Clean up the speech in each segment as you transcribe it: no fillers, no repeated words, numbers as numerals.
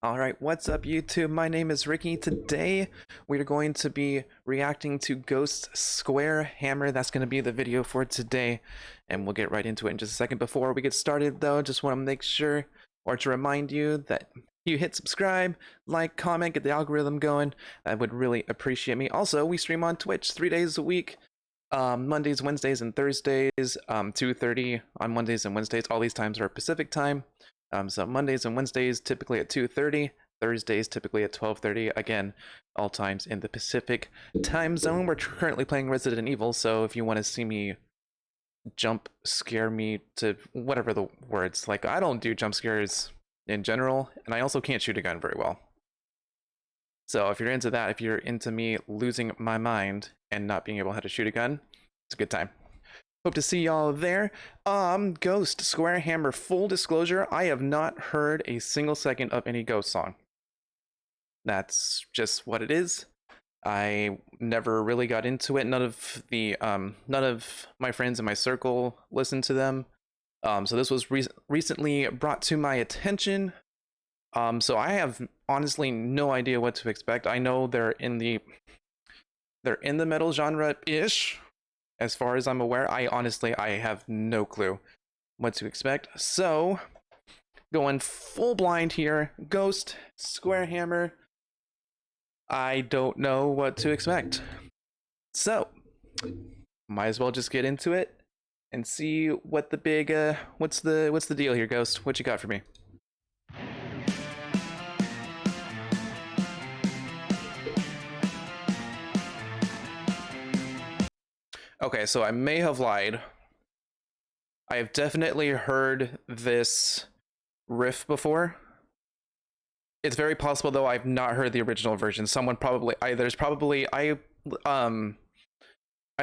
Alright, what's up YouTube? My name is Ricky. Today we are going to be reacting to Ghost Square Hammer. That's going to be the video for today, and we'll get right into it in just a second. Before we get started though, just want to make sure, or to remind you, that you hit subscribe, like, comment, get the algorithm going. That would really appreciate me. Also, we stream on Twitch 3 days a week. Mondays, Wednesdays, and Thursdays, 2:30 on Mondays and Wednesdays. All these times are Pacific time. So Mondays and Wednesdays typically at 2:30, Thursdays typically at 12:30. Again, all times in the Pacific time zone. We're currently playing Resident Evil, so if you want to see me jump scare me to whatever the words, like, I don't do jump scares in general, and I also can't shoot a gun very well. So if you're into that, if you're into me losing my mind and not being able how to shoot a gun, it's a good time. Hope to see y'all there. Ghost Square Hammer. Full disclosure, I have not heard a single second of any Ghost song. That's just what it is. I never really got into it. None of my friends in my circle listened to them. So this was recently brought to my attention. So I have honestly no idea what to expect. I know they're in the metal genre-ish. As far as I'm aware, I have no clue what to expect. So, going full blind here, Ghost Square Hammer. I don't know what to expect. So, might as well just get into it and see what the big what's the deal here, Ghost? What you got for me? Okay, so I may have lied. I have definitely heard this riff before. It's very possible, though, I've not heard the original version. Someone probably... I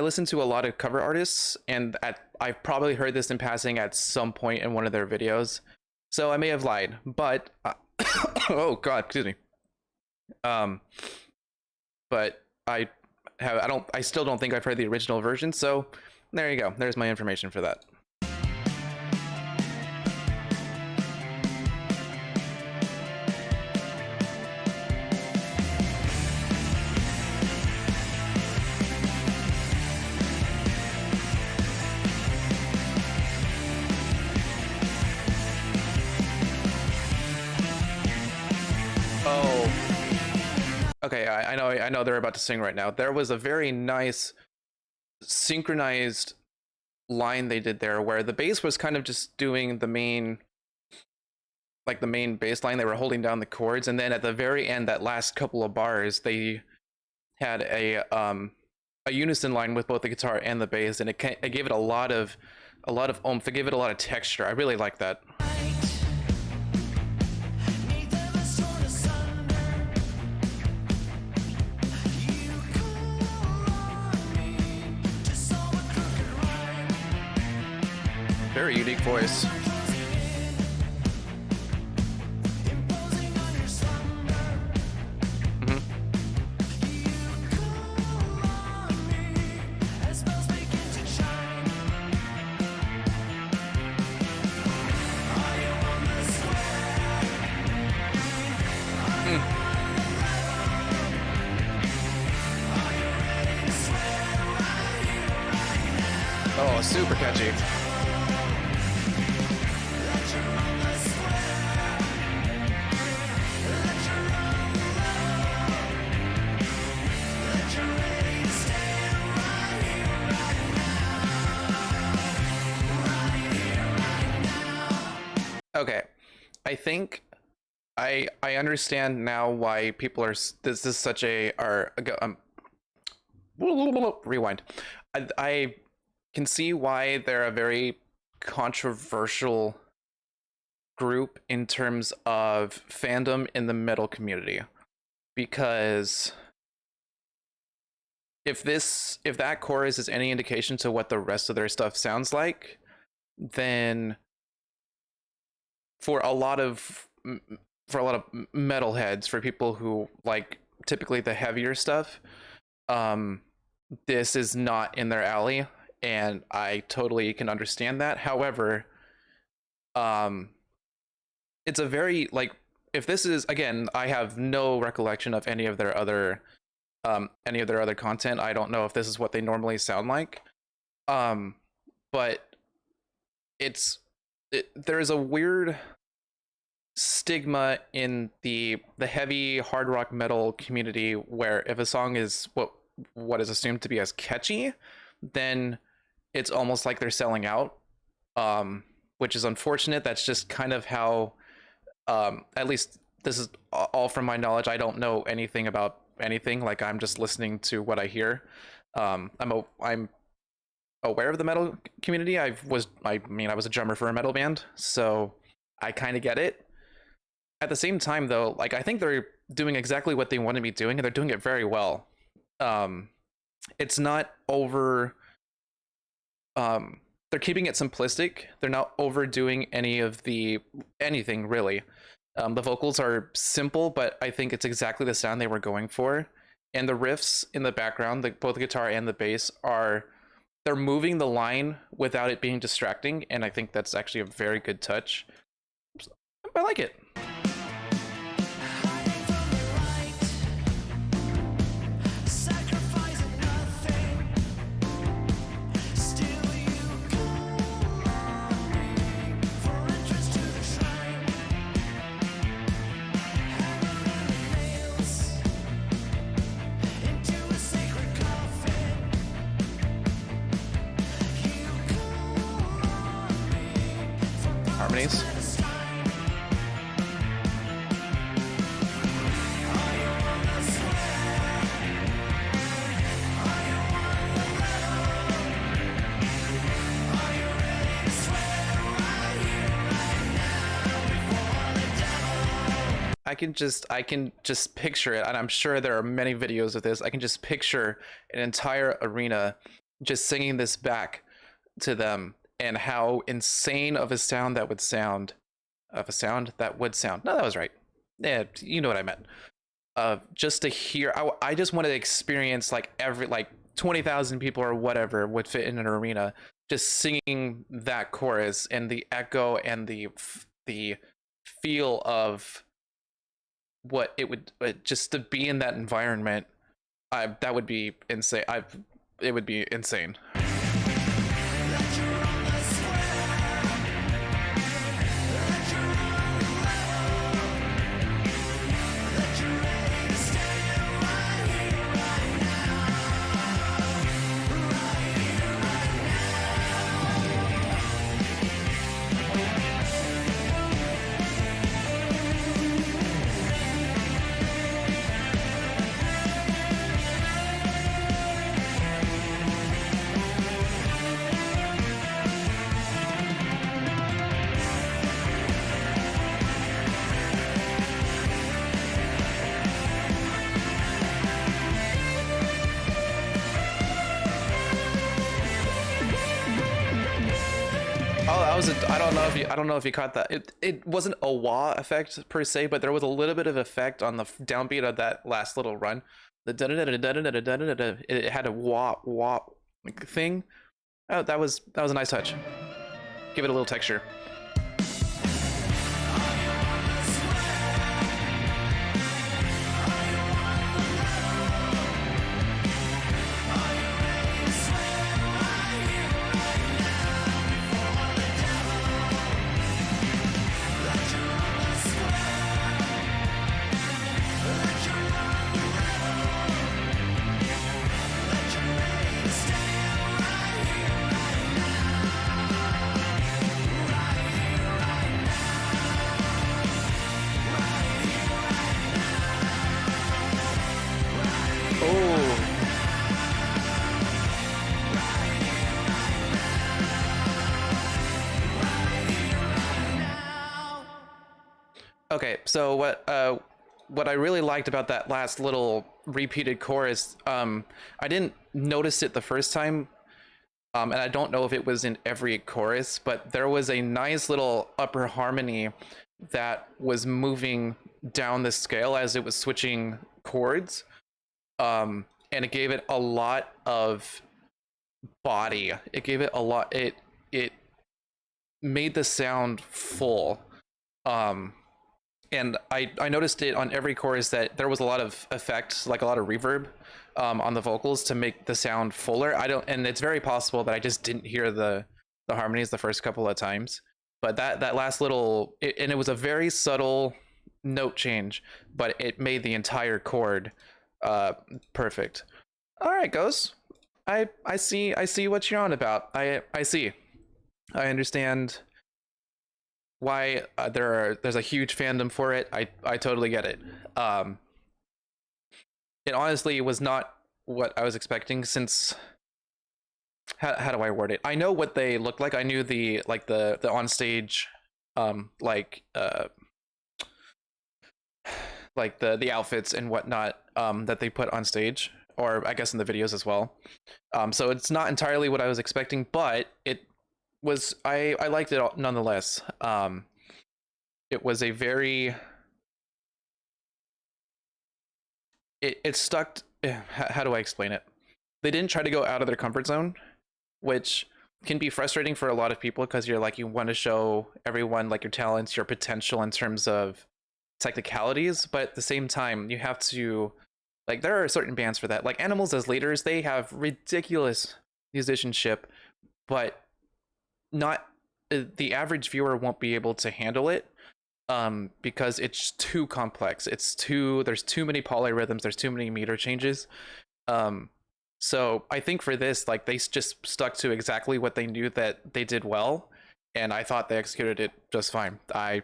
listen to a lot of cover artists, and I've probably heard this in passing at some point in one of their videos. So I may have lied, but... oh, God, excuse me. But I still don't think I've heard the original version, so there you go. There's my information for that. Oh. Okay, I know they're about to sing right now. There was a very nice synchronized line they did there where the bass was kind of just doing the main bass line. They were holding down the chords, and then at the very end, that last couple of bars, they had a unison line with both the guitar and the bass, and it gave it a lot of oomph. It gave it a lot of texture. I really like that. Very unique voice. Oh, super catchy. Okay, I think I understand now why people are. This is such a rewind. I can see why they're a very controversial group in terms of fandom in the metal community, because if that chorus is any indication to what the rest of their stuff sounds like, then for a lot of metalheads, for people who like typically the heavier stuff, this is not in their alley, and I totally can understand that. However, it's a very if this is, again, I have no recollection of any of their other content. I don't know if this is what they normally sound like. But there is a weird stigma in the heavy hard rock metal community where if a song is what is assumed to be as catchy, then it's almost like they're selling out, which is unfortunate. That's just kind of how, at least this is all from my knowledge. I don't know anything about anything. Like, I'm just listening to what I hear. I'm aware of the metal community. I was a drummer for a metal band, so I kind of get it. At the same time, though, like, I think they're doing exactly what they want to be doing, and they're doing it very well. It's not over. They're keeping it simplistic. They're not overdoing anything really. The vocals are simple, but I think it's exactly the sound they were going for. And the riffs in the background, both the guitar and the bass, they're moving the line without it being distracting, and I think that's actually a very good touch. I like it. Harmonies. I can just picture it, and I'm sure there are many videos of this. I can just picture an entire arena just singing this back to them, and how insane of a sound that would sound. No, that was right. Yeah, you know what I meant. Just to hear, I just wanted to experience like 20,000 people or whatever would fit in an arena, just singing that chorus, and the echo and the feel of what it would, just to be in that environment. That would be insane. It would be insane. I don't know if you caught that. It wasn't a wah effect per se, but there was a little bit of effect on the downbeat of that last little run. The da da da da da da da da da. It had a wah thing. Oh, that was a nice touch. Give it a little texture. Okay, so what I really liked about that last little repeated chorus, I didn't notice it the first time, and I don't know if it was in every chorus, but there was a nice little upper harmony that was moving down the scale as it was switching chords, and it gave it a lot of body. It gave it a lot. It made the sound full. and I noticed it on every chorus that there was a lot of effects, like a lot of reverb on the vocals to make the sound fuller. And it's very possible that I just didn't hear the harmonies the first couple of times, but that last little, and it was a very subtle note change, but it made the entire chord perfect. All right, Ghost. I see what you're on about. I see. I understand why there's a huge fandom for it. I totally get it. It honestly was not what I was expecting, since how do I word it? I know what they look like. I knew the on stage like the outfits and whatnot that they put on stage, or I guess in the videos as well. So it's not entirely what I was expecting, but it was, I liked it nonetheless. It was a very, it stuck. How do I explain it? They didn't try to go out of their comfort zone, which can be frustrating for a lot of people, because you're like, you want to show everyone like your talents, your potential in terms of technicalities, but at the same time you have to, like, there are certain bands for that, like Animals as Leaders. They have ridiculous musicianship, but not the average viewer won't be able to handle it, because it's too complex. There's too many polyrhythms, there's too many meter changes. So I think for this, like, they just stuck to exactly what they knew that they did well, and I thought they executed it just fine. I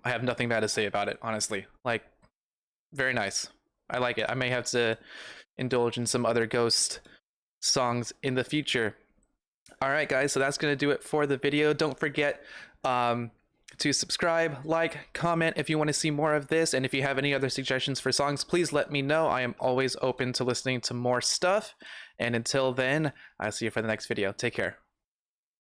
have nothing bad to say about it, honestly. Like, very nice. I like it. I may have to indulge in some other Ghost songs in the future. All right, guys, so that's going to do it for the video. Don't forget to subscribe, like, comment if you want to see more of this, and if you have any other suggestions for songs, please let me know. I am always open to listening to more stuff, and until then, I'll see you for the next video. Take care.